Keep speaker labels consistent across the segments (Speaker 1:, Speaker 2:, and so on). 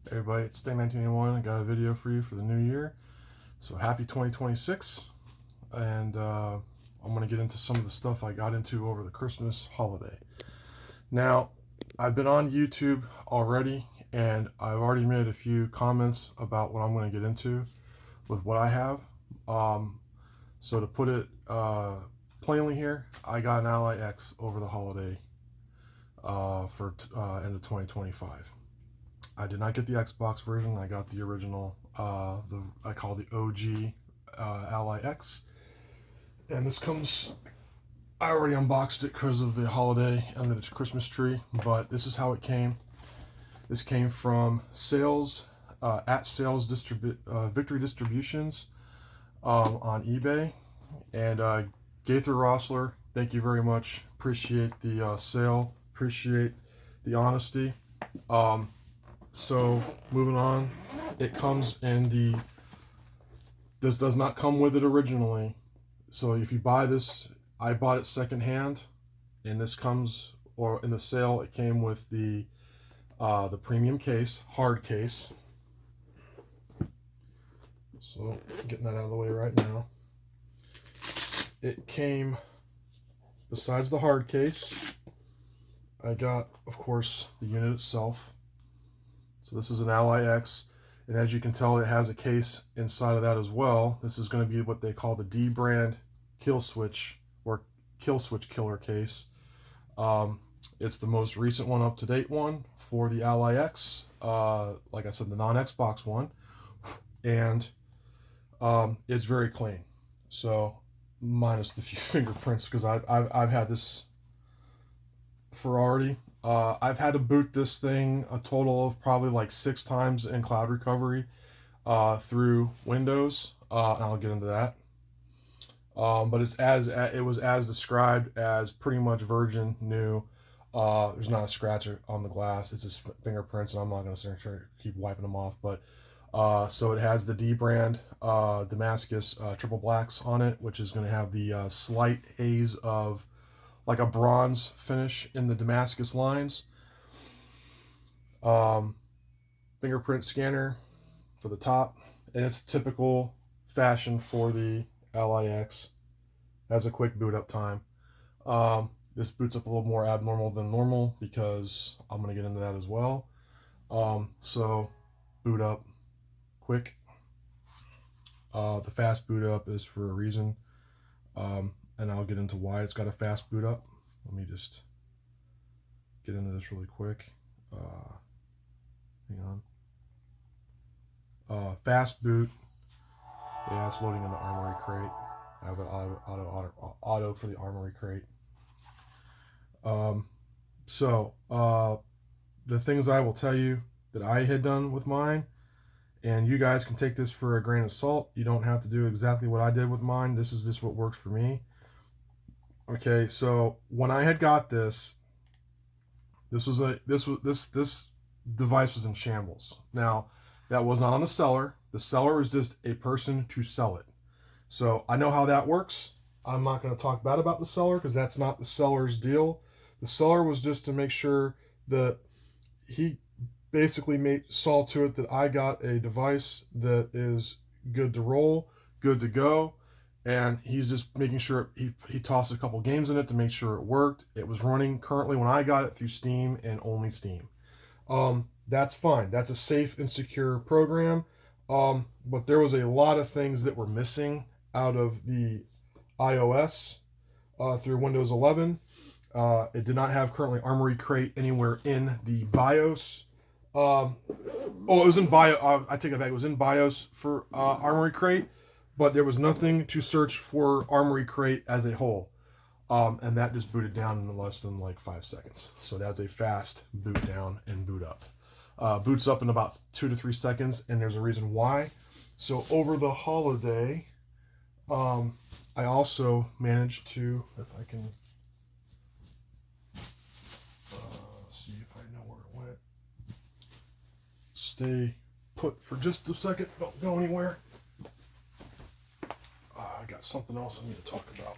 Speaker 1: Hey everybody, it's Day1981. I got a video for you for the new year. So happy 2026. And I'm going to get into some of the stuff I got into over the Christmas holiday. Now, I've been on YouTube already, and I've already made a few comments about what I'm going to get into with what I have. So to put it plainly here, I got an Ally X over the holiday for end of 2025. I did not get the Xbox version. I got the original, I call the OG Ally X. And this comes, I already unboxed it because of the holiday under the Christmas tree, but this is how it came. This came from sales, at sales Victory Distributions on eBay. And Gaither Rossler, thank you very much. Appreciate the sale, appreciate the honesty. So moving on, it comes in this does not come with it originally. So if you buy this, I bought it secondhand, and this comes, or in the sale, it came with the premium case, hard case. So getting that out of the way right now. It came, besides the hard case, I got, of course, the unit itself. So this is an Ally X, and as you can tell, it has a case inside of that as well. This is going to be what they call the dbrand killswitch or killswitch killer case. It's the most recent one, up-to-date one for the Ally X. Like I said, the non-Xbox one, and it's very clean. So minus the few fingerprints, because I've had this for already. I've had to boot this thing a total of probably like 6 times in cloud recovery through Windows, and I'll get into that. But it was as described, as pretty much virgin new. There's not a scratch on the glass. It's just fingerprints, and I'm not going to keep wiping them off. But so it has the dbrand Damascus triple blacks on it, which is going to have the slight haze of like a bronze finish in the Damascus lines. Fingerprint scanner for the top, and it's typical fashion for the Ally X. Has a quick boot up time. This boots up a little more abnormal than normal because I'm going to get into that as well. So boot up quick. The fast boot up is for a reason. And I'll get into why it's got a fast boot up. Let me just get into this really quick. Hang on. Fast boot. Yeah, it's loading in the armory crate. I have an auto for the armory crate. The things I will tell you that I had done with mine, and you guys can take this for a grain of salt. You don't have to do exactly what I did with mine. This is just what works for me. Okay, so when I had got this device was in shambles. Now, that was not on the seller. The seller is just a person to sell it. So I know how that works. I'm not going to talk bad about the seller because that's not the seller's deal. The seller was just to make sure that he basically saw to it that I got a device that is good to roll, good to go. And he's just making sure he tossed a couple games in it to make sure it worked. It was running currently when I got it through Steam and only Steam. That's fine. That's a safe and secure program. But there was a lot of things that were missing out of the iOS through Windows 11. It did not have currently Armory Crate anywhere in the BIOS. It was in BIOS. I take it back. It was in BIOS for Armory Crate. But there was nothing to search for Armory Crate as a whole. And that just booted down in less than like 5 seconds. So that's a fast boot down and boot up. Boots up in about 2 to 3 seconds, and there's a reason why. So over the holiday, I also managed to, if I can see if I know where it went. Stay put for just a second. Don't go anywhere. I got something else I need to talk about.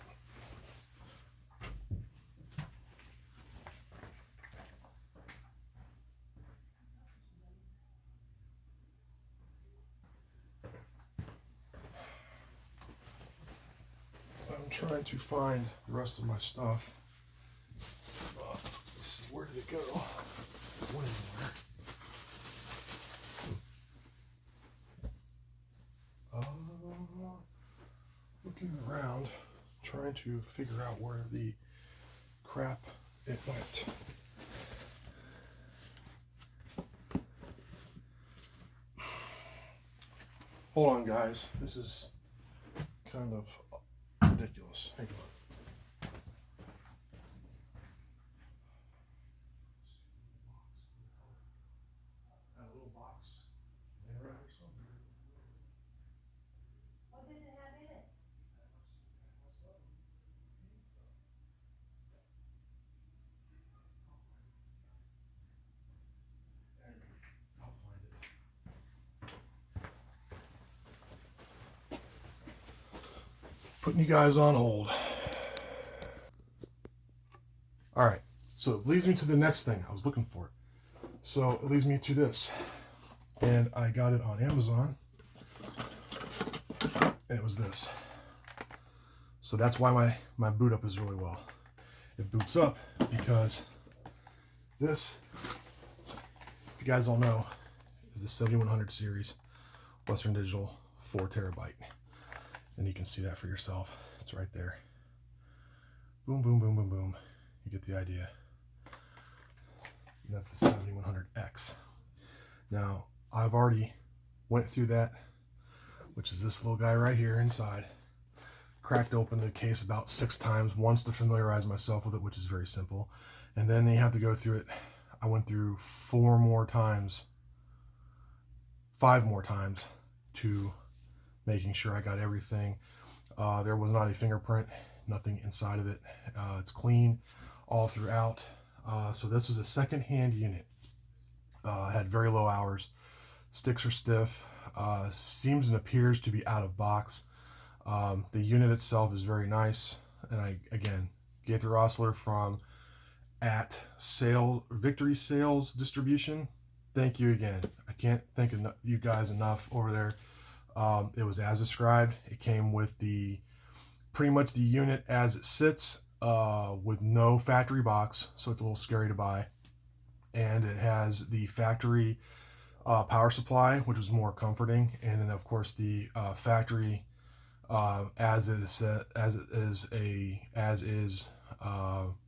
Speaker 1: trying to find the rest of my stuff. Let's see, where did it go? It went anywhere. Looking around, trying to figure out where the crap it went. Hold on, guys. This is kind of ridiculous. Hang on. That little box.
Speaker 2: What did it have in it?
Speaker 1: I'll find it. Putting you guys on hold. All right, so it leads me to the next thing. I was looking for it. So it leads me to this. And I got it on Amazon. And it was this. So that's why my boot up is really well. It boots up because this, if you guys all know, is the 7100 series Western Digital 4 terabyte. And you can see that for yourself. It's right there. Boom, boom, boom, boom, boom. You get the idea. And that's the 7100X. Now, I've already went through that, which is this little guy right here inside. Cracked open the case about 6 times, once to familiarize myself with it, which is very simple. And then you have to go through it. I went through 5 more times to making sure I got everything. There was not a fingerprint, nothing inside of it. It's clean all throughout. So this was a second-hand unit. Had very low hours. Sticks are stiff. Seems and appears to be out of box. The unit itself is very nice. And I, again, Gaither Osler from at Victory Sales Distribution. Thank you again. I can't thank you guys enough over there. It was as described. It came with pretty much the unit as it sits, with no factory box, so it's a little scary to buy. And it has the factory power supply, which is more comforting, and then of course the factory as is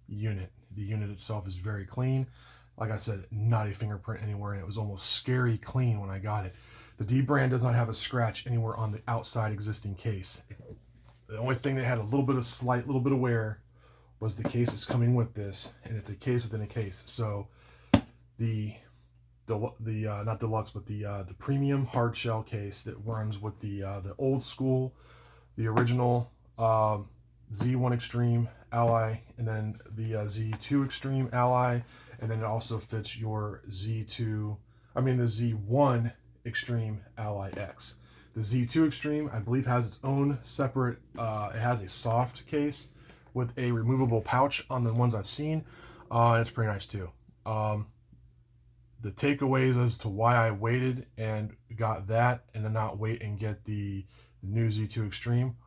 Speaker 1: unit. The unit itself is very clean. Like I said, not a fingerprint anywhere, and it was almost scary clean when I got it. The dbrand does not have a scratch anywhere on the outside existing case. The only thing that had a little bit of wear was the case that's coming with this, and it's a case within a case. So the not deluxe, but the premium hard shell case that runs with the old school, the original Z1 Extreme Ally, and then the Z2 Extreme Ally, and then it also fits your the Z1 Extreme Ally X. The Z2 Extreme, I believe, has its own separate, it has a soft case with a removable pouch on the ones I've seen, and it's pretty nice too. The takeaways as to why I waited and got that and then not wait and get the new Z2 Extreme.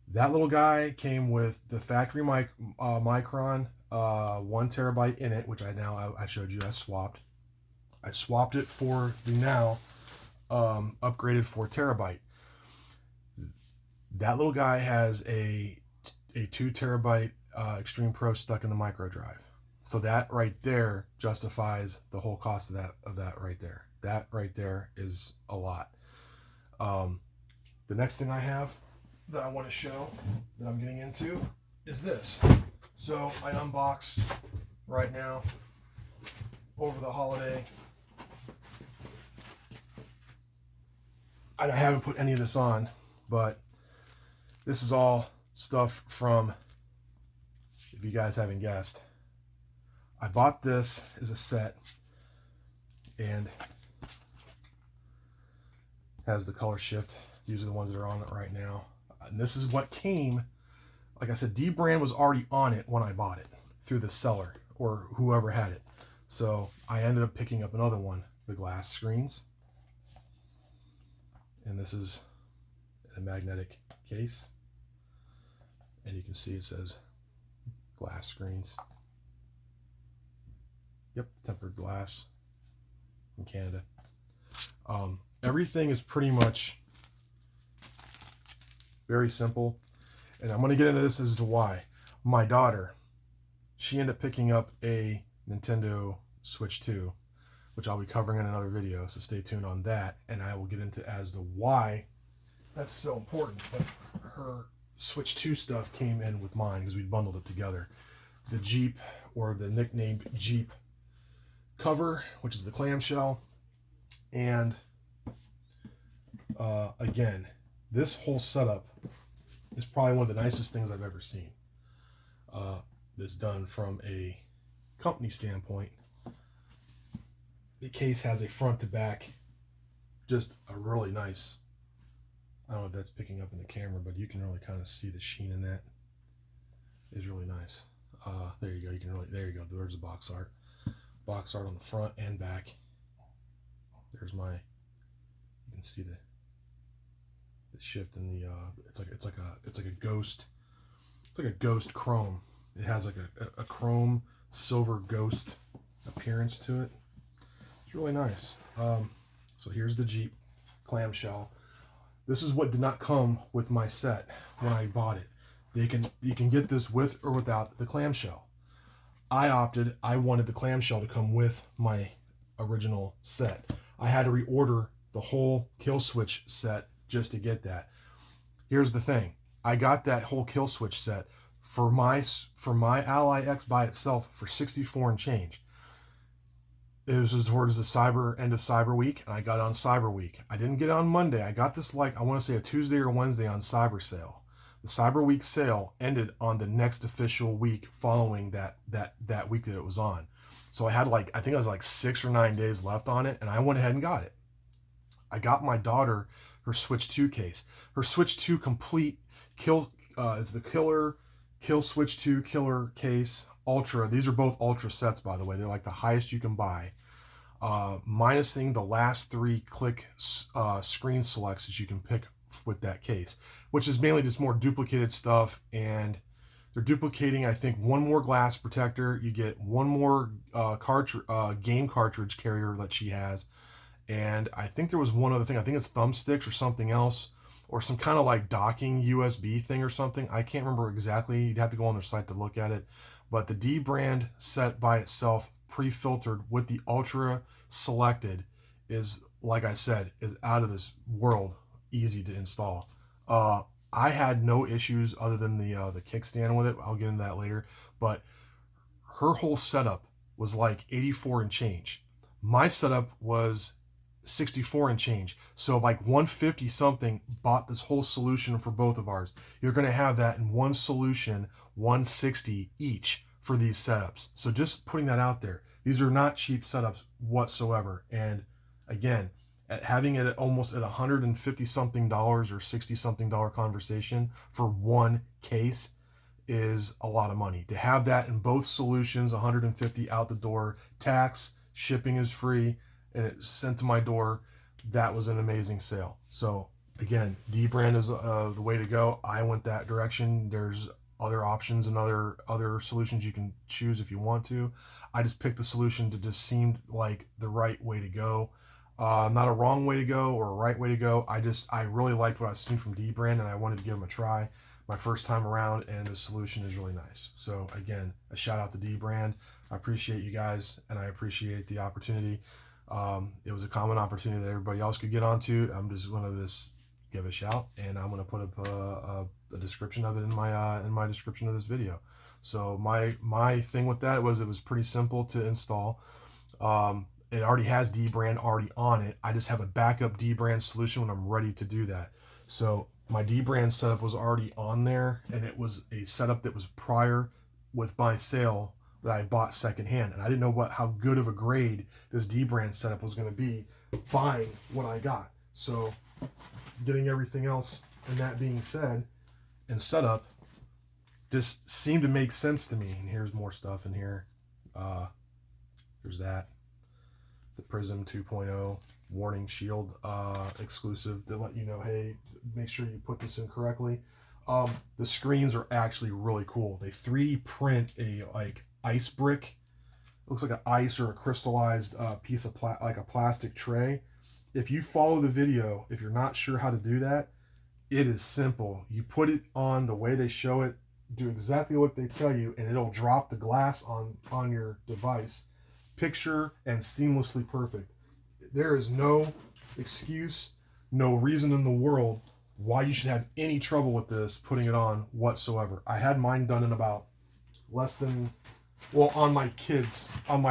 Speaker 1: That little guy came with the factory Micron 1 terabyte in it, which I showed you I swapped. I swapped it for the now upgraded 4 terabyte. That little guy has a 2 terabyte Extreme Pro stuck in the micro drive. So that right there justifies the whole cost of that right there. That right there is a lot. The next thing I have that I want to show that I'm getting into is this. So I unboxed right now over the holiday. I haven't put any of this on, but this is all stuff from, if you guys haven't guessed, I bought this as a set, and has the color shift. These are the ones that are on it right now. And this is what came, like I said, dbrand was already on it when I bought it through the seller or whoever had it. So I ended up picking up another one, the glass screens. And this is a magnetic case. And you can see it says glass screens. Yep, tempered glass in Canada. Everything is pretty much very simple. And I'm going to get into this as to why. My daughter, she ended up picking up a Nintendo Switch 2, which I'll be covering in another video, so stay tuned on that. And I will get into as to why that's so important. But her Switch 2 stuff came in with mine because we bundled it together. The Jeep, or the nicknamed Jeep cover, which is the clamshell. And again, this whole setup is probably one of the nicest things I've ever seen. That's done from a company standpoint. The case has a front to back, just a really nice, I don't know if that's picking up in the camera, but you can really kind of see the sheen in that. It's really nice. There you go. You can really, there you go. There's the box art. Box art on the front and back. There's my, you can see the shift in the, it's like a ghost chrome. It has like a chrome silver ghost appearance to it. It's really nice. So here's the Jeep clamshell. This is what did not come with my set when I bought it. You can get this with or without the clamshell. I wanted the clamshell to come with my original set. I had to reorder the whole killswitch set just to get that. Here's the thing. I got that whole killswitch set for my Ally X by itself for $64 and change. It was towards the end of Cyber Week, and I got it on Cyber Week. I didn't get it on Monday. I got this I want to say a Tuesday or Wednesday on Cyber Sale. The Cyber Week sale ended on the next official week following that week that it was on. So I had I think it was 6 or 9 days left on it, and I went ahead and got it. I got my daughter her Switch 2 case. Her Switch 2 complete is the Kill Switch 2 Killer Case Ultra. These are both Ultra sets, by the way. They're like the highest you can buy. Minusing the last 3 click screen selects that you can pick with that case, which is mainly just more duplicated stuff. And they're duplicating, I think, one more glass protector. You get one more game cartridge carrier that she has. And I think there was one other thing. I think it's thumbsticks or something else, or some kind of docking USB thing or something. I can't remember exactly. You'd have to go on their site to look at it. But the dbrand set by itself, pre-filtered with the Ultra selected, is, like I said, is out of this world easy to install. I had no issues other than the kickstand with it. I'll get into that later. But her whole setup was like 84 and change. My setup was 64 and change. So 150 something bought this whole solution for both of ours. You're going to have that in one solution, 160 each for these setups. So just putting that out there. These are not cheap setups whatsoever. And again, having it almost at $150 something or $60 something conversation for one case is a lot of money. To have that in both solutions, 150 out the door, tax, shipping is free, and it's sent to my door. That was an amazing sale. So again, dbrand is the way to go. I went that direction. There's other options and other solutions you can choose if you want to. I just picked the solution that just seemed like the right way to go. Not a wrong way to go or a right way to go. I really liked what I was seeing from dbrand, and I wanted to give them a try my first time around, and the solution is really nice. So again, a shout out to dbrand. I appreciate you guys, and I appreciate the opportunity. It was a common opportunity that everybody else could get onto. I'm just going to give a shout, and I'm going to put up a description of it in my description of this video. So my thing with that was it was pretty simple to install. It already has dbrand already on it. I just have a backup dbrand solution when I'm ready to do that. So my dbrand setup was already on there, and it was a setup that was prior with my sale that I bought secondhand, and I didn't know how good of a grade this dbrand setup was going to be buying what I got. So getting everything else, and that being said, and set up just seemed to make sense to me. And here's more stuff in here. There's that. The Prism 2.0 warning shield exclusive to let you know, hey, make sure you put this in correctly. The screens are actually really cool. They 3D print a like ice brick. It looks like an ice or a crystallized piece of like a plastic tray. If you follow the video, if you're not sure how to do that, it is simple. You put it on the way they show it, do exactly what they tell you, and it'll drop the glass on your device. Picture and seamlessly perfect. There is no excuse, no reason in the world why you should have any trouble with this putting it on whatsoever. I had mine done in about less than, well, on my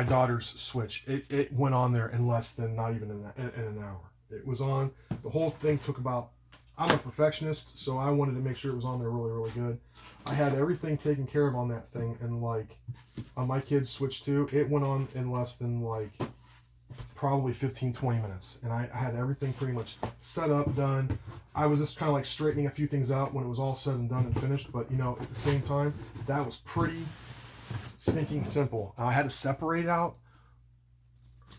Speaker 1: daughter's Switch. It went on there in less than, not even in an hour. It was on. The whole thing took about, I'm a perfectionist, so I wanted to make sure it was on there really, really good. I had everything taken care of on that thing, and like on my kid's Switch 2, it went on in less than like probably 15-20 minutes, and I had everything pretty much set up, done. I was just kind of like straightening a few things out when it was all said and done and finished, but you know, at the same time, that was pretty stinking simple. I had to separate out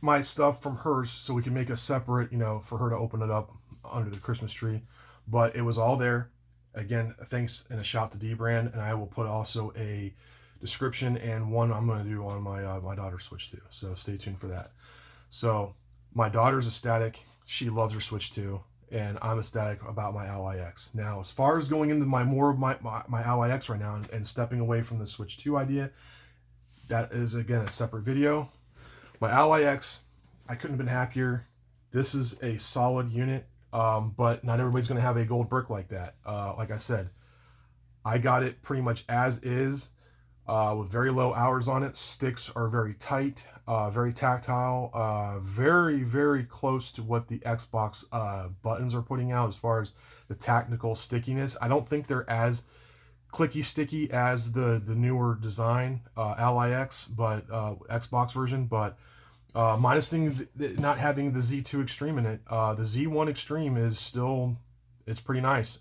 Speaker 1: my stuff from hers so we can make a separate, you know, for her to open it up under the Christmas tree, but it was all there. Again, thanks and a shout to dbrand, and I will put also a description and one I'm going to do on my daughter's Switch too, so stay tuned for that. So my daughter's ecstatic. She loves her Switch 2, and I'm ecstatic about my Ally X. Now, as far as going into my Ally X right now and stepping away from the Switch 2 idea, that is, again, a separate video. My Ally X, I couldn't have been happier. This is a solid unit, but not everybody's going to have a gold brick like that. Like I said, I got it pretty much as is. With very low hours on it. Sticks are very tight, very tactile, very, very close to what the Xbox buttons are putting out as far as the technical stickiness. I don't think they're as clicky sticky as the newer design Ally X, but Xbox version, but minus not having the Z2 Extreme in it. The Z1 Extreme is still, it's pretty nice.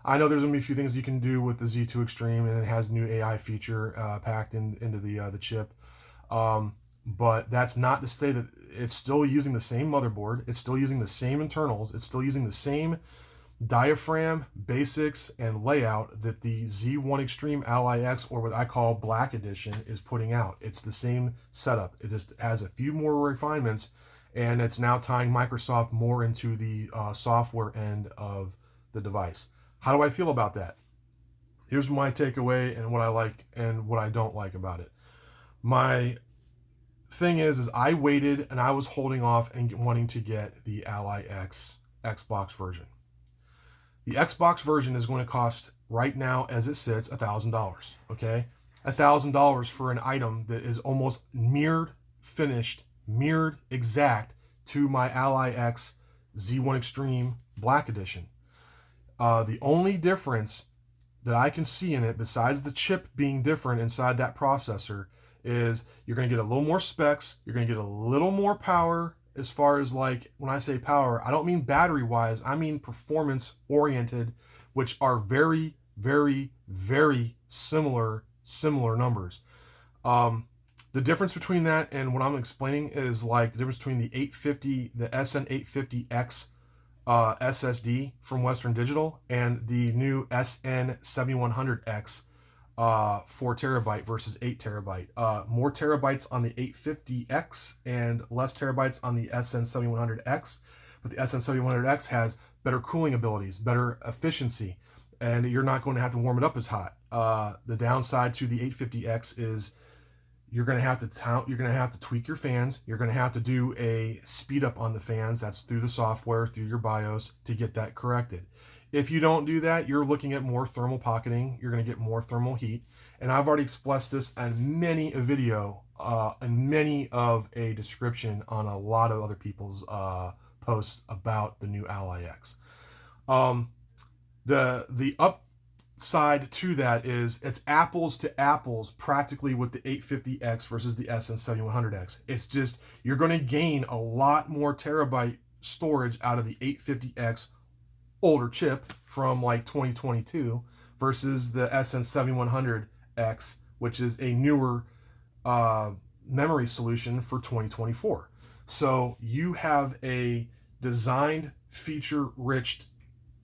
Speaker 1: I know there's going to be a few things you can do with the Z2 Extreme, and it has new AI feature packed into the chip. But that's not to say that it's still using the same motherboard. It's still using the same internals. It's still using the same diaphragm, basics, and layout that the Z1 Extreme Ally X, or what I call Black Edition, is putting out. It's the same setup. It just has a few more refinements, and it's now tying Microsoft more into the software end of the device. How do I feel about that? Here's my takeaway and what I like and what I don't like about it. My thing is I waited and I was holding off and wanting to get the Ally X Xbox version. The Xbox version is going to cost, right now as it sits, $1,000. Okay, $1,000 for an item that is almost mirrored, finished, mirrored exact to my Ally X Z1 Extreme Black Edition. The only difference that I can see in it, besides the chip being different inside that processor, is you're going to get a little more specs, you're going to get a little more power. As far as, like, when I say power, I don't mean battery wise, I mean performance oriented, which are very, very, very similar numbers. The difference between that and what I'm explaining is like the difference between the SN850X SSD from Western Digital and the new SN7100X 4 terabyte versus 8 terabyte. More terabytes on the 850X and less terabytes on the SN7100X, but the SN7100X has better cooling abilities, better efficiency, and you're not going to have to warm it up as hot. The downside to the 850X is you're going to have to tweak your fans. You're going to have to do a speed up on the fans. That's through the software, through your BIOS, to get that corrected. If you don't do that, you're looking at more thermal pocketing. You're going to get more thermal heat. And I've already expressed this in many a video and many of a description on a lot of other people's posts about the new Ally X. The upside to that is it's apples to apples practically with the 850X versus the SN7100X. It's just, you're going to gain a lot more terabyte storage out of the 850X older chip from like 2022 versus the SN7100X, which is a newer memory solution for 2024. So you have a designed, feature-rich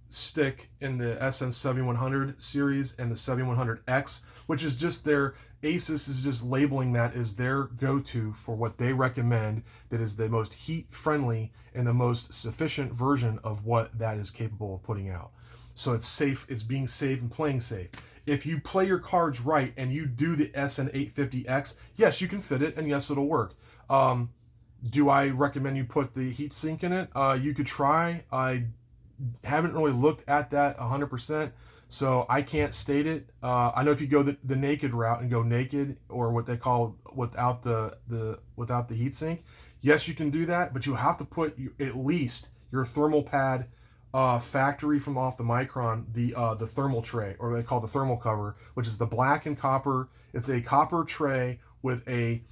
Speaker 1: stick in the SN7100 series and the 7100X, which is just their Asus is just labeling that as their go-to for what they recommend that is the most heat-friendly and the most sufficient version of what that is capable of putting out. So it's safe, it's being safe and playing safe. If you play your cards right and you do the SN850X, yes, you can fit it, and yes, it'll work. Do I recommend you put the heatsink in it? You could try. I haven't really looked at that 100%, so I can't state it. I know if you go the naked route and go naked, or what they call without the heatsink, yes, you can do that, but you have to put at least your thermal pad factory from off the Micron, the thermal tray, or they call the thermal cover, which is the black and copper. It's a copper tray with a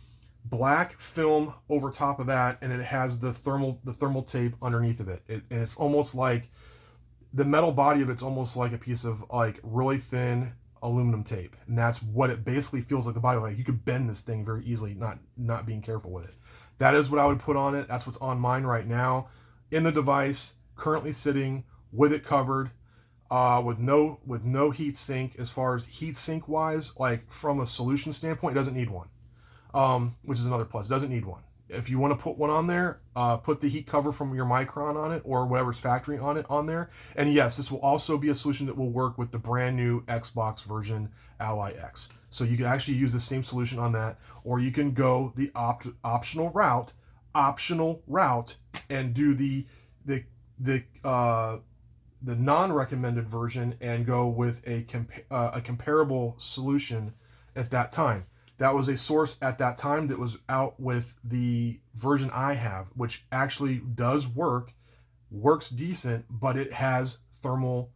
Speaker 1: black film over top of that, and it has the thermal tape underneath of it. And it's almost like the metal body of it's almost like a piece of like really thin aluminum tape, and that's what it basically feels like. The body, like you could bend this thing very easily, not being careful with it. That is what I would put on it. That's what's on mine right now in the device, currently sitting with it covered, with no heat sink. As far as heat sink wise, like from a solution standpoint, it doesn't need one. Which is another plus. It doesn't need one. If you want to put one on there, put the heat cover from your Micron on it or whatever's factory on it on there. And yes, this will also be a solution that will work with the brand new Xbox version Ally X. So you can actually use the same solution on that, or you can go the optional route, and do the non-recommended version and go with a comparable solution at that time. That was a source at that time that was out with the version I have, which actually does works decent, but it has thermal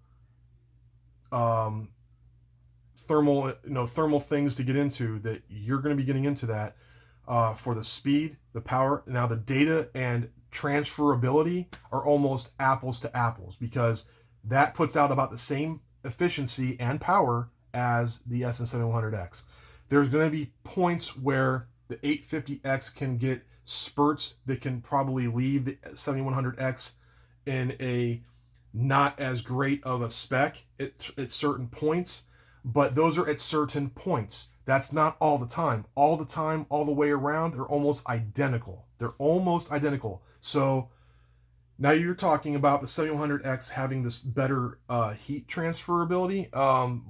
Speaker 1: things to get into that you're going to be getting into that for the speed, the power. Now the data and transferability are almost apples to apples, because that puts out about the same efficiency and power as the SN7100X. There's going to be points where the 850X can get spurts that can probably leave the 7100X in a not as great of a spec at certain points, but those are at certain points. That's not all the time. All the time, all the way around, they're almost identical. So now you're talking about the 7100X having this better heat transferability.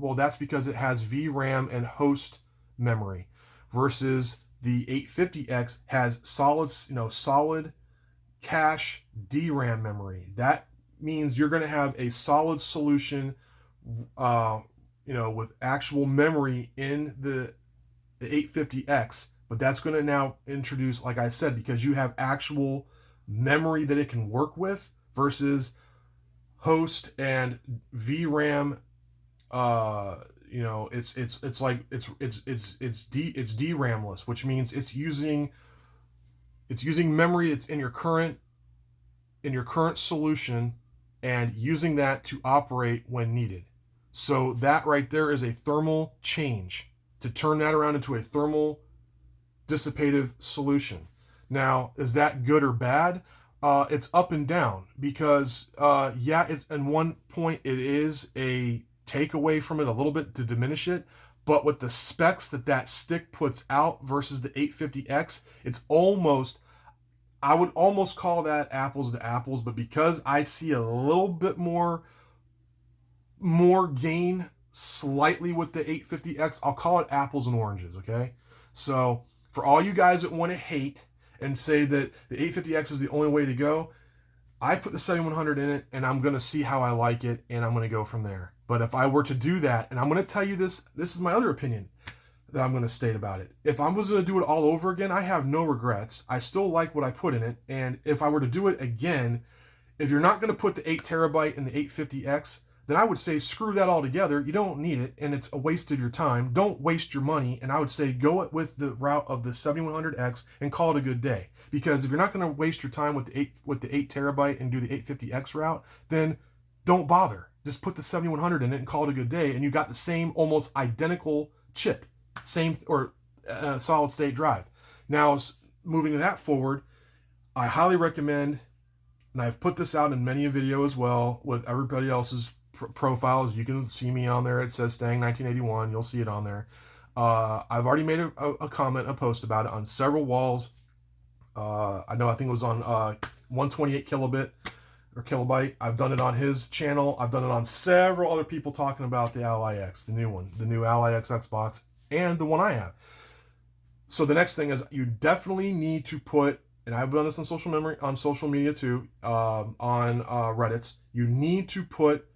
Speaker 1: Well, that's because it has VRAM and host memory, versus the 850X has solid cache DRAM memory. That means you're going to have a solid solution, with actual memory in the 850X, but that's going to now introduce, like I said, because you have actual memory that it can work with versus host and VRAM. It's DRAMless, which means it's using memory that's in your current solution and using that to operate when needed. So that right there is a thermal change to turn that around into a thermal dissipative solution. Now, is that good or bad? It's up and down, because it's at one point it is a take away from it a little bit to diminish it, but with the specs that stick puts out versus the 850X, it's almost, I would almost call that apples to apples, but because I see a little bit more gain slightly with the 850X, I'll call it apples and oranges, okay? So for all you guys that want to hate and say that the 850X is the only way to go, I put the 7100 in it, and I'm going to see how I like it, and I'm going to go from there. But if I were to do that, and I'm going to tell you this is my other opinion that I'm going to state about it. If I was going to do it all over again, I have no regrets. I still like what I put in it, and if I were to do it again, if you're not going to put the 8 terabyte in the 850X, then I would say screw that all together. You don't need it, and it's a waste of your time. Don't waste your money, and I would say go with the route of the 7100X and call it a good day. Because if you're not going to waste your time with the 8 terabyte and do the 850X route, then don't bother. Just put the 7100 in it and call it a good day, and you got the same almost identical chip, same or solid state drive. Now, moving that forward, I highly recommend and I've put this out in many a video as well with everybody else's profiles. You can see me on there. It says Stang 1981. You'll see it on there. I've already made a comment, a post about it on several walls. I think it was on 128 kilobit or kilobyte. I've done it on his channel. I've done it on several other people talking about the Ally X, the new one, the new Ally X Xbox, and the one I have. So the next thing is you definitely need to put, and I've done this on social media too, on Reddits. You need to put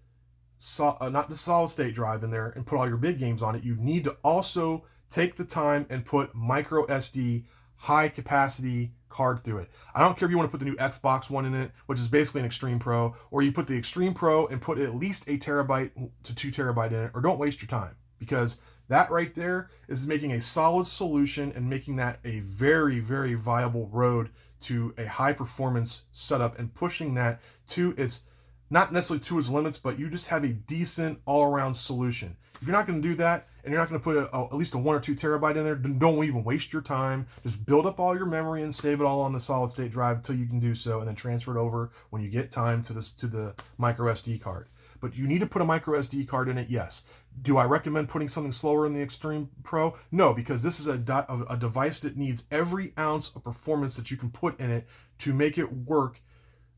Speaker 1: not the solid state drive in there and put all your big games on it. You need to also take the time and put micro SD high capacity card through it. I don't care if you want to put the new Xbox One in it, which is basically an Extreme Pro, or you put the Extreme Pro and put at least 1 terabyte to 2 terabyte in it, or don't waste your time, because that right there is making a solid solution and making that a very, very viable road to a high performance setup and pushing that to its, not necessarily to its limits, but you just have a decent all-around solution. If you're not going to do that, and you're not going to put at least a 1 or 2 terabyte in there, then don't even waste your time. Just build up all your memory and save it all on the solid state drive until you can do so, and then transfer it over when you get time to the micro SD card. But you need to put a micro SD card in it, yes. Do I recommend putting something slower in the Extreme Pro? No, because this is a device that needs every ounce of performance that you can put in it to make it work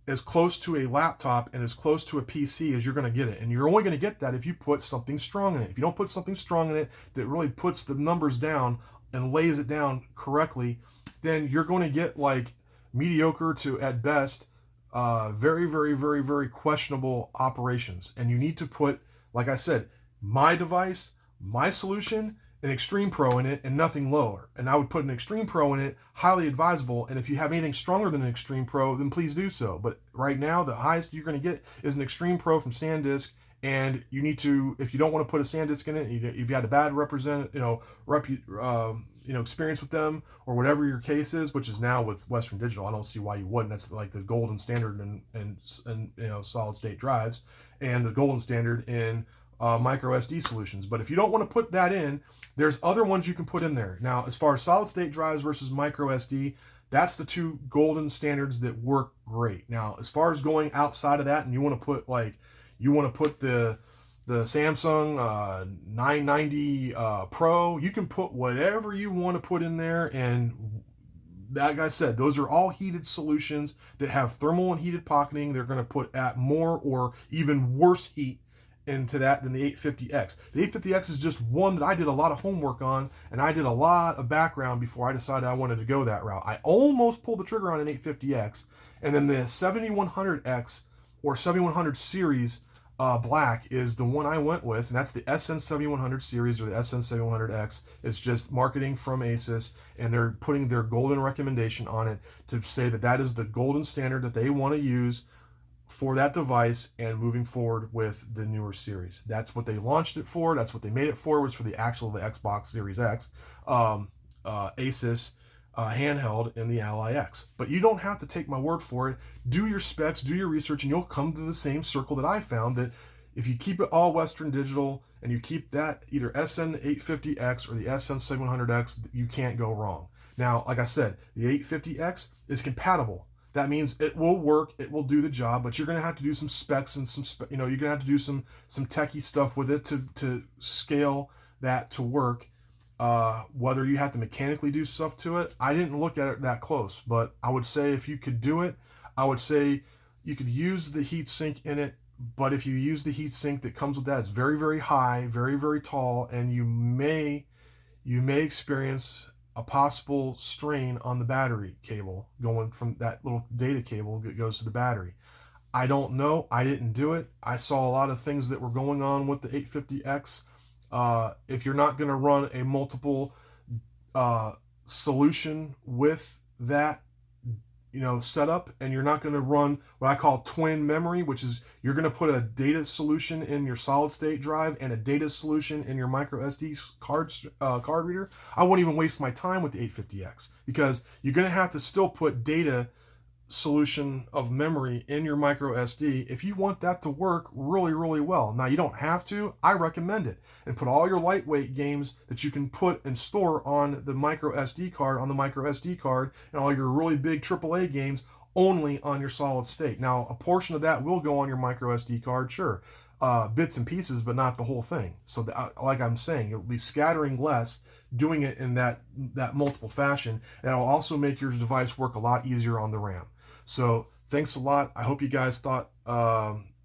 Speaker 1: as close to a laptop and as close to a PC as you're going to get it. And you're only going to get that if you put something strong in it. If you don't put something strong in it that really puts the numbers down and lays it down correctly, then you're going to get like mediocre to, at best, very, very, very, very questionable operations. And you need to put, like I said, my device, my solution, an Extreme Pro in it, and nothing lower. And I would put an Extreme Pro in it, highly advisable. And if you have anything stronger than an Extreme Pro, then please do so. But right now, the highest you're going to get is an Extreme Pro from SanDisk. And you need to, if you don't want to put a SanDisk in it, if you had a bad experience with them, or whatever your case is, which is now with Western Digital, I don't see why you wouldn't. That's like the golden standard in solid state drives, and the golden standard in micro SD solutions. But if you don't want to put that in, there's other ones you can put in there. Now, as far as solid state drives versus micro SD, that's the two golden standards that work great. Now, as far as going outside of that, and you want to put the Samsung 990 Pro, you can put whatever you want to put in there. And like I said, those are all heated solutions that have thermal and heated pocketing. They're going to put at more or even worse heat into that than the 850X. The 850X is just one that I did a lot of homework on, and I did a lot of background before I decided I wanted to go that route. I almost pulled the trigger on an 850X, and then the 7100X or 7100 series black is the one I went with, and that's the SN7100 series or the SN7100X. It's just marketing from Asus, and they're putting their golden recommendation on it to say that that is the golden standard that they want to use for that device and moving forward with the newer series. That's what they launched it for. That's what they made it for, was for the Xbox Series X, Asus handheld, and the Ally X. But you don't have to take my word for it. Do your specs, do your research, and you'll come to the same circle that I found, that if you keep it all Western Digital and you keep that either SN850X or the SN700X, you can't go wrong. Now, like I said, the 850X is compatible. That means it will work, it will do the job, but you're going to have to do some specs and you're going to have to do some techie stuff with it to scale that to work. Whether you have to mechanically do stuff to it, I didn't look at it that close, but I would say if you could do it, I would say you could use the heatsink in it, but if you use the heatsink that comes with that, it's very, very high, very, very tall, and you may experience a possible strain on the battery cable going from that little data cable that goes to the battery. I don't know. I didn't do it. I saw a lot of things that were going on with the 850X. If you're not going to run a multiple solution with that setup, and you're not going to run what I call twin memory, which is you're going to put a data solution in your solid state drive and a data solution in your micro SD card reader, I won't even waste my time with the 850X, because you're going to have to still put data solution of memory in your micro SD if you want that to work really, really well. Now, you don't have to. I recommend it. And put all your lightweight games that you can put and store on the micro SD card, and all your really big AAA games only on your solid state. Now, a portion of that will go on your micro SD card, sure, bits and pieces, but not the whole thing. So, like I'm saying, it will be scattering less, doing it in that multiple fashion, and it will also make your device work a lot easier on the RAM. So, thanks a lot. I hope you guys thought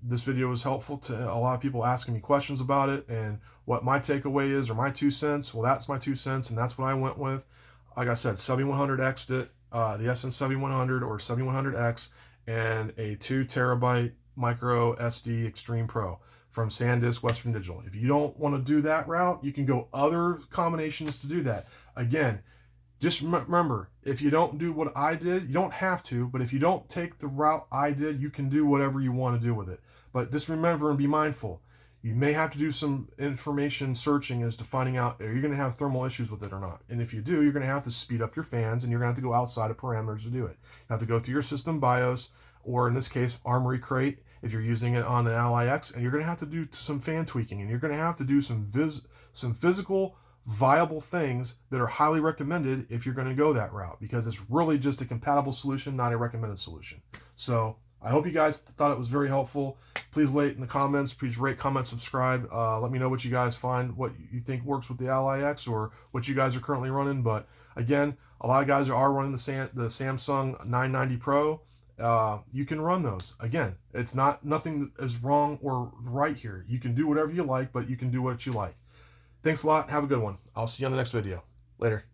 Speaker 1: this video was helpful to a lot of people asking me questions about it and what my takeaway is or my 2 cents. Well, that's my 2 cents, and that's what I went with. Like I said, 7100X'd it, the SN7100 or 7100X, and a 2 terabyte micro SD Extreme Pro from SanDisk Western Digital. If you don't want to do that route, you can go other combinations to do that. Again, just remember, if you don't do what I did, you don't have to, but if you don't take the route I did, you can do whatever you want to do with it. But just remember and be mindful. You may have to do some information searching as to finding out, are you going to have thermal issues with it or not? And if you do, you're going to have to speed up your fans, and you're going to have to go outside of parameters to do it. You have to go through your system BIOS, or in this case, Armory Crate, if you're using it on an Ally X, and you're going to have to do some fan tweaking, and you're going to have to do some physical, viable things that are highly recommended if you're going to go that route, because it's really just a compatible solution, not a recommended solution. So I hope you guys thought it was very helpful. Please rate in the comments. Please rate, comment, subscribe. Let me know what you guys find, what you think works with the Ally X, or what you guys are currently running. But again, a lot of guys are running the Samsung 990 Pro. You can run those. Again, it's nothing is wrong or right here. You can do whatever you like, but you can do what you like. Thanks a lot. Have a good one. I'll see you on the next video. Later.